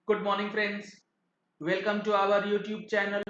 Good morning friends. Welcome to our YouTube channel.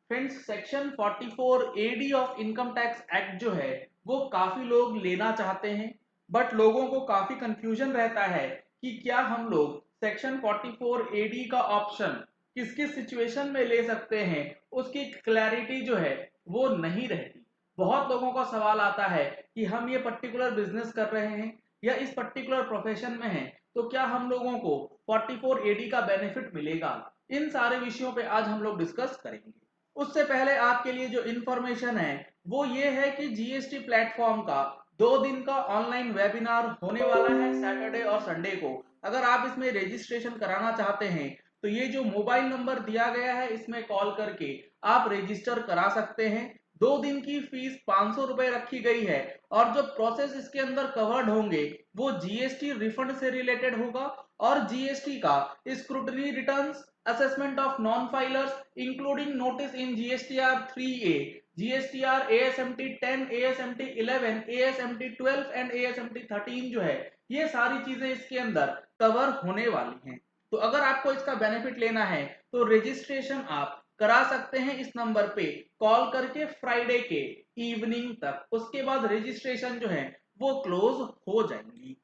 Friends, section 44 AD of income tax act जो है वो काफी लोग लेना चाहते हैं, बट लोगों को काफी कंफ्यूजन रहता है कि क्या हम लोग सेक्शन 44 AD का ऑप्शन किस किस सिचुएशन में ले सकते हैं, उसकी क्लैरिटी जो है वो नहीं रहती। बहुत लोगों का सवाल आता है कि हम ये पर्टिकुलर बिजनेस कर रहे हैं या इस पर्टिकुलर प्रोफेशन में हैं, तो क्या हम लोगों को 44 AD का बेनिफिट मिलेगा। इन सारे विषयों पे आज हम लोग डिस्कस करेंगे। उससे पहले आपके लिए जो इन्फॉर्मेशन है वो ये है कि जीएसटी प्लेटफॉर्म का 2 दिन का ऑनलाइन वेबिनार होने वाला है सैटरडे और संडे को। अगर आप इसमें रजिस्ट्रेशन कराना चाहते हैं तो ये जो मोबाइल नंबर दिया गया है इसमें कॉल करके आप रजिस्टर करा सकते हैं। 2 दिन की फीस 500 रुपए रखी गई है और जो प्रोसेस इसके अंदर कवर्ड होंगे वो जीएसटी रिफंड से रिलेटेड होगा और जीएसटी का scrutiny returns, assessment of non filers including notice in GSTR 3A, GSTR ASMT 10, ASMT 11, ASMT 12 and ASMT 13 जो है ये सारी चीजें इसके अंदर कवर होने वाली हैं। तो अगर आपको इसका बेनिफिट लेना है तो रजिस्ट्रेशन आप करा सकते हैं इस नंबर पे कॉल करके फ्राइडे के इवनिंग तक। उसके बाद रजिस्ट्रेशन जो है वो क्लोज हो जाएंगी।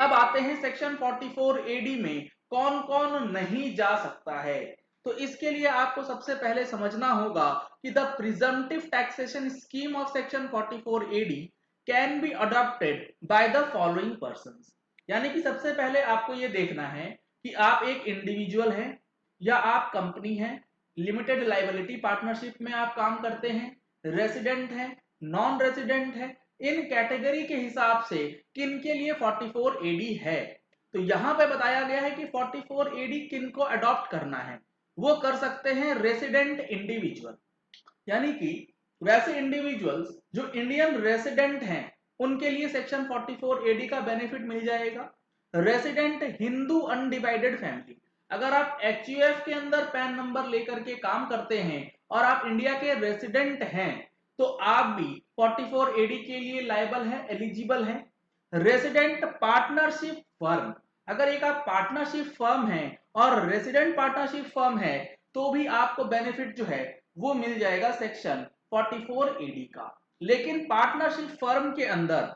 अब आते हैं सेक्शन 44 AD में कौन कौन नहीं जा सकता है। तो इसके लिए आपको सबसे पहले समझना होगा कि the presumptive taxation scheme of section 44 AD can be adopted by the following persons. यानी कि सबसे पहले आपको ये देखना है कि आप एक इंडिविजुअल हैं या आप कंपनी हैं, लिमिटेड लाइबिलिटी पार्टनरशिप में आप काम करते हैं, रेसिडेंट हैं, नॉन रेसिडेंट है, इन कैटेगरी के हिसाब से किन के लिए 44 AD है। तो यहां पे बताया गया है कि 44 AD किन को अडॉप्ट करना है। वो कर सकते हैं रेसिडेंट इंडिविजुअल, यानी कि वैसे इंडिविजुअल्स जो इंडियन रेसिडेंट हैं उनके लिए सेक्शन 44 AD का बेनिफिट मिल जाएगा। रेसिडेंट हिंदू अनडिवाइडेड फैमिली, अगर आप HUF के अंदर पैन नंबर लेकर के काम करते हैं और आप इंडिया के रेसिडेंट हैं तो आप भी 44 AD के लिए लायबल है, एलिजिबल है। रेसिडेंट पार्टनरशिप फर्म, अगर एक आप पार्टनरशिप फर्म है और रेसिडेंट पार्टनरशिप फर्म है तो भी आपको बेनिफिट जो है वो मिल जाएगा सेक्शन 44 AD का। लेकिन पार्टनरशिप फर्म के अंदर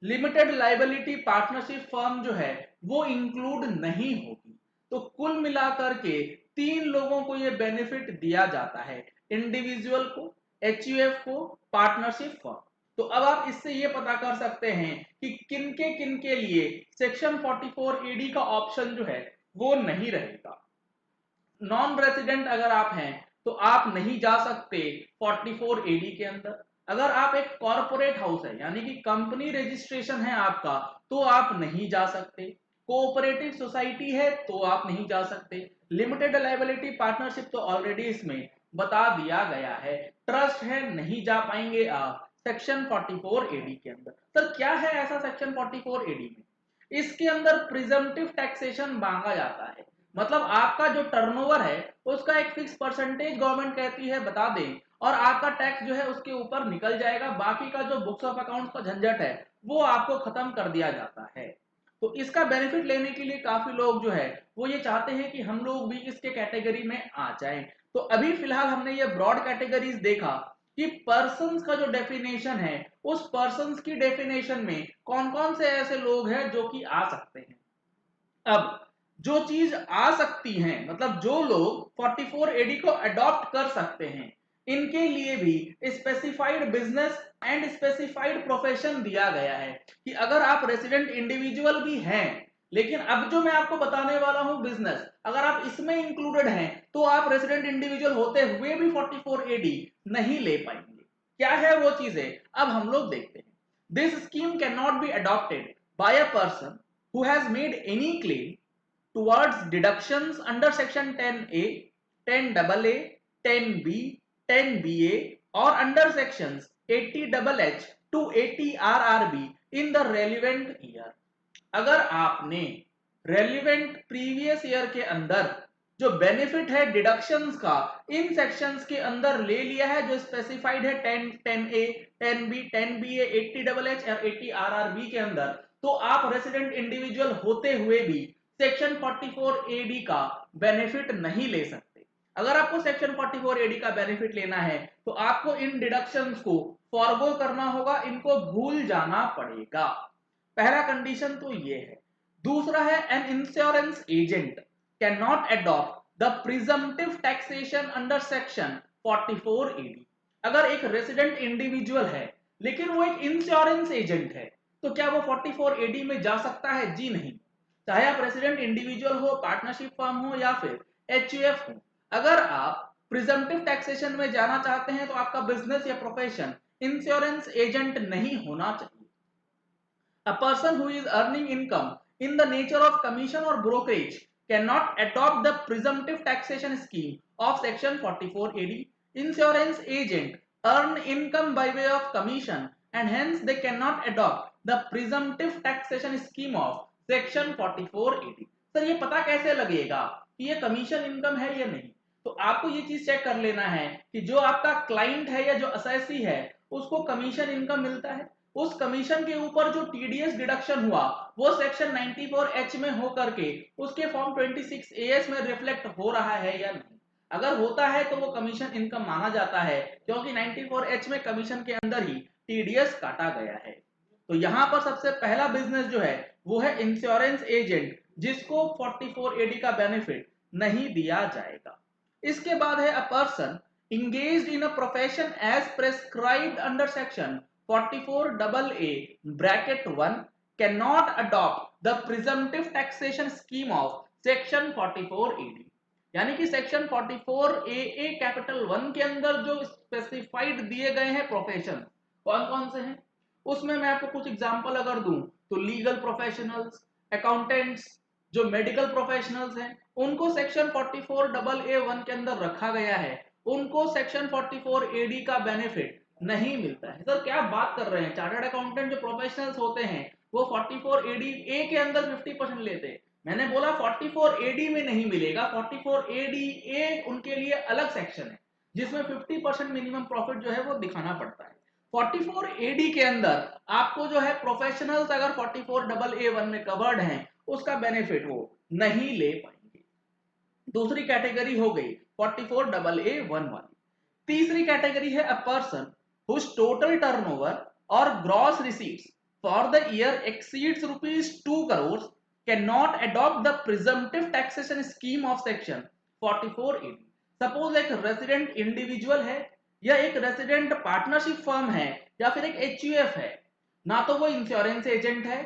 लिमिटेड लाइबिलिटी पार्टनरशिप फर्म जो है वो इंक्लूड नहीं होगी। तो कुल मिलाकर के 3 लोगों को ये बेनिफिट दिया जाता है, इंडिविजुअल को, HUF को, पार्टनरशिप फर्म। तो अब आप इससे ये पता कर सकते हैं कि किन के लिए सेक्शन 44 AD का ऑप्शन जो है वो नहीं रहेगा। नॉन रेसिडेंट अगर आप हैं तो आप नहीं जा सकते 44 AD के अंदर। अगर आप एक कॉर्पोरेट हाउस है यानी कि कंपनी रजिस्ट्रेशन है आपका तो आप नहीं जा सकते। कोऑपरेटिव सोसाइटी है तो आप नहीं जा सकते। लिमिटेड लायबिलिटी पार्टनरशिप तो ऑलरेडी इसमें बता दिया गया है। ट्रस्ट है, नहीं जा पाएंगे आप सेक्शन 44 AD के अंदर। सर क्या है ऐसा सेक्शन 44 AD में? इसके अंदर प्रिजम्पटिव टैक्सेशन मांगा जाता है, मतलब आपका जो टर्नओवर है उसका एक फिक्स परसेंटेज गवर्नमेंट कहती है बता दें और आपका टैक्स जो है उसके ऊपर निकल जाएगा। बाकी का जो बुक्स ऑफ अकाउंट्स का झंझट है वो आपको खत्म कर दिया जाता है। तो इसका बेनिफिट लेने के लिए काफी लोग जो है वो ये चाहते हैं कि हम लोग भी इसके कैटेगरी में आ जाएं। तो अभी फिलहाल हमने ये ब्रॉड कैटेगरीज देखा कि पर्सन्स का जो डेफिनेशन है उस पर्सन्स की डेफिनेशन में कौन कौन से ऐसे लोग हैं जो कि आ सकते हैं। अब जो चीज आ सकती हैं, मतलब जो लोग 44 AD को अडॉप्ट कर सकते हैं, इनके लिए भी specified business and specified profession दिया गया है कि अगर आप रेसिडेंट इंडिविजुअल भी हैं, लेकिन अब जो मैं आपको बताने वाला हूं बिजनेस, अगर आप इसमें इंक्लूडेड हैं तो आप रेसिडेंट इंडिविजुअल होते हुए भी 44 AD नहीं ले पाएंगे। क्या है वो चीजें अब हम लोग देखते हैं। This scheme can not be adopted by a person who has made any claim towards deductions under section 10A, 10AA, 10B, 10BA or under sections 80HH to 80RRB in the relevant year। अगर आपने relevant previous year के अंदर जो benefit है deductions का इन sections के अंदर ले लिया है जो स्पेसिफाइड है 10, 10A, 10B, 10BA, 80HH और 80RRB के अंदर, तो आप रेसिडेंट इंडिविजुअल होते हुए भी सेक्शन 44 एडी का बेनिफिट नहीं ले सकते। अगर आपको सेक्शन 44 एडी का बेनिफिट लेना है तो आपको इन डिडक्शंस को फॉरगो करना होगा, इनको भूल जाना पड़ेगा। पहला कंडीशन तो ये है। दूसरा है an insurance agent can not adopt the presumptive taxation under section 44 AD. अगर एक रेसिडेंट इंडिविजुअल है लेकिन वो एक इंश्योरेंस एजेंट है तो क्या वो 44 एडी में जा सकता है? जी नहीं। चाहे आप रेसिडेंट इंडिविजुअल हो, पार्टनरशिप फर्म हो या फिर एचयूएफ हो, अगर आप प्रिजम्पटिव टैक्सेशन में जाना चाहते हैं तो आपका बिजनेस या प्रोफेशन इंश्योरेंस एजेंट नहीं होना चाहिए। A person who is earning income in the nature of commission or brokerage cannot adopt the presumptive taxation scheme of section 44 AD. Insurance agent earn income by way of commission and hence they cannot adopt the presumptive taxation scheme of section 44 AD. Sir ये पता कैसे लगेगा कि ये commission income है या नहीं? तो आपको ये चीज चेक कर लेना है कि जो आपका क्लाइंट है या जो असेसी है उसको कमीशन इनकम मिलता है, उस कमीशन के ऊपर जो टीडीएस डिडक्शन हुआ वो सेक्शन 94H में होकर के उसके फॉर्म 26AS में रिफ्लेक्ट हो रहा है या नहीं। अगर होता है तो वो कमीशन इनकम माना जाता है क्योंकि 94H में कमीशन के अंदर ही टीडीएस काटा गया है। तो यहां पर सबसे पहला बिजनेस जो है वो है इंश्योरेंस एजेंट, जिसको 44 एडी का बेनिफिट नहीं दिया जाएगा। इसके बाद है a person engaged in a profession as prescribed under section 44AA bracket 1 cannot adopt the presumptive taxation scheme of section 44AD। यानी कि सेक्शन 44AA कैपिटल 1 के अंदर जो स्पेसिफाइड दिए गए हैं प्रोफेशन कौन कौन से हैं, उसमें मैं आपको कुछ एग्जांपल अगर दूं तो लीगल प्रोफेशनल्स, अकाउंटेंट्स, जो मेडिकल प्रोफेशनल्स हैं उनको सेक्शन 44AA1 के अंदर रखा गया है, उनको सेक्शन 44 एडी का बेनिफिट नहीं मिलता है। सर क्या बात कर रहे हैं, चार्टर्ड अकाउंटेंट जो प्रोफेशनल्स होते हैं वो 44 एडी ए के अंदर 50% लेते हैं। मैंने बोला 44 एडी में नहीं मिलेगा, 44 एडी ए उनके लिए अलग सेक्शन है जिसमें 50% मिनिमम प्रॉफिट जो है वो दिखाना पड़ता है। 44 एडी के अंदर आपको जो है प्रोफेशनल्स अगर 44AA1 में कवर्ड हैं उसका बेनिफिट वो नहीं ले पाएंगे। दूसरी कैटेगरी हो गई 44AA1 वाली। तीसरी कैटेगरी है a person whose total turnover or gross receipts for the year exceeds ₹2 crores cannot adopt the presumptive taxation scheme of section 44AD। Suppose एक रेसिडेंट इंडिविजुअल है या एक रेसिडेंट पार्टनरशिप फर्म है या फिर एक एचयूएफ है, ना तो वो इंश्योरेंस एजेंट है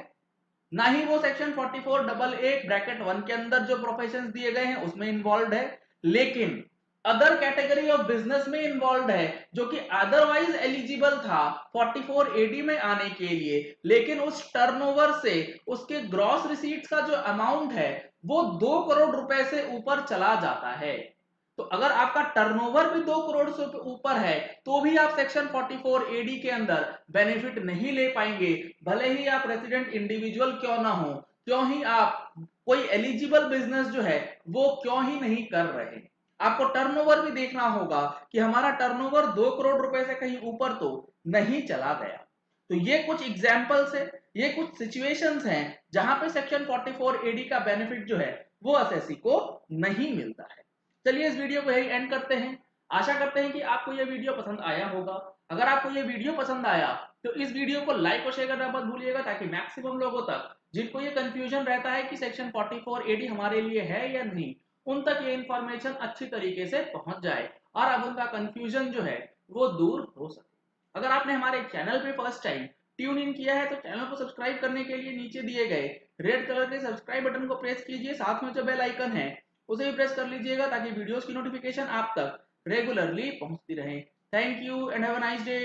ना ही वो सेक्शन 44AA ब्रैकेट 1 के अंदर जो प्रोफेशंस दिए गए हैं उसमें इन्वॉल्व है, लेकिन अदर कैटेगरी ऑफ बिजनेस में इन्वॉल्व है जो कि अदरवाइज एलिजिबल था 44 एडी में आने के लिए, लेकिन उस टर्नओवर से उसके ग्रॉस रिसीट्स का जो अमाउंट है वो 2 करोड़ रुपए से ऊपर चला जाता है। तो अगर आपका टर्नओवर भी 2 करोड़ से ऊपर है तो भी आप सेक्शन 44 एडी के अंदर बेनिफिट नहीं ले पाएंगे, भले ही आप रेसिडेंट इंडिविजुअल क्यों ना हो, क्यों ही आप कोई एलिजिबल बिजनेस जो है वो क्यों ही नहीं कर रहे। आपको टर्नओवर भी देखना होगा कि हमारा टर्नओवर 2 करोड़ रुपए से कहीं ऊपर तो नहीं चला गया। तो ये कुछ एग्जांपल्स है, ये कुछ सिचुएशंस हैं जहां पे सेक्शन 44 एडी का बेनिफिट जो है वो असेसी को नहीं मिलता है। चलिए इस वीडियो को यही एंड करते हैं। आशा करते हैं कि आपको यह वीडियो पसंद आया होगा। अगर आपको यह वीडियो पसंद आया तो इस वीडियो को लाइक और शेयर करना मत भूलिएगा ताकि मैक्सिमम लोगों तक जिनको ये कंफ्यूजन रहता है कि सेक्शन 44 एडी हमारे लिए है या नहीं, उन तक ये इंफॉर्मेशन अच्छी तरीके से पहुंच जाए और अब उनका कंफ्यूजन जो है वो दूर हो सके। अगर आपने हमारे चैनल पे फर्स्ट टाइम ट्यून इन किया है तो चैनल को सब्सक्राइब करने के लिए नीचे दिए गए रेड कलर के सब्सक्राइब बटन को प्रेस कीजिए, साथ में जो बेल आइकन है उसे भी प्रेस कर लीजिएगा ताकि वीडियोस की नोटिफिकेशन आप तक रेगुलरली पहुंचती रहे। Thank you and have a nice day.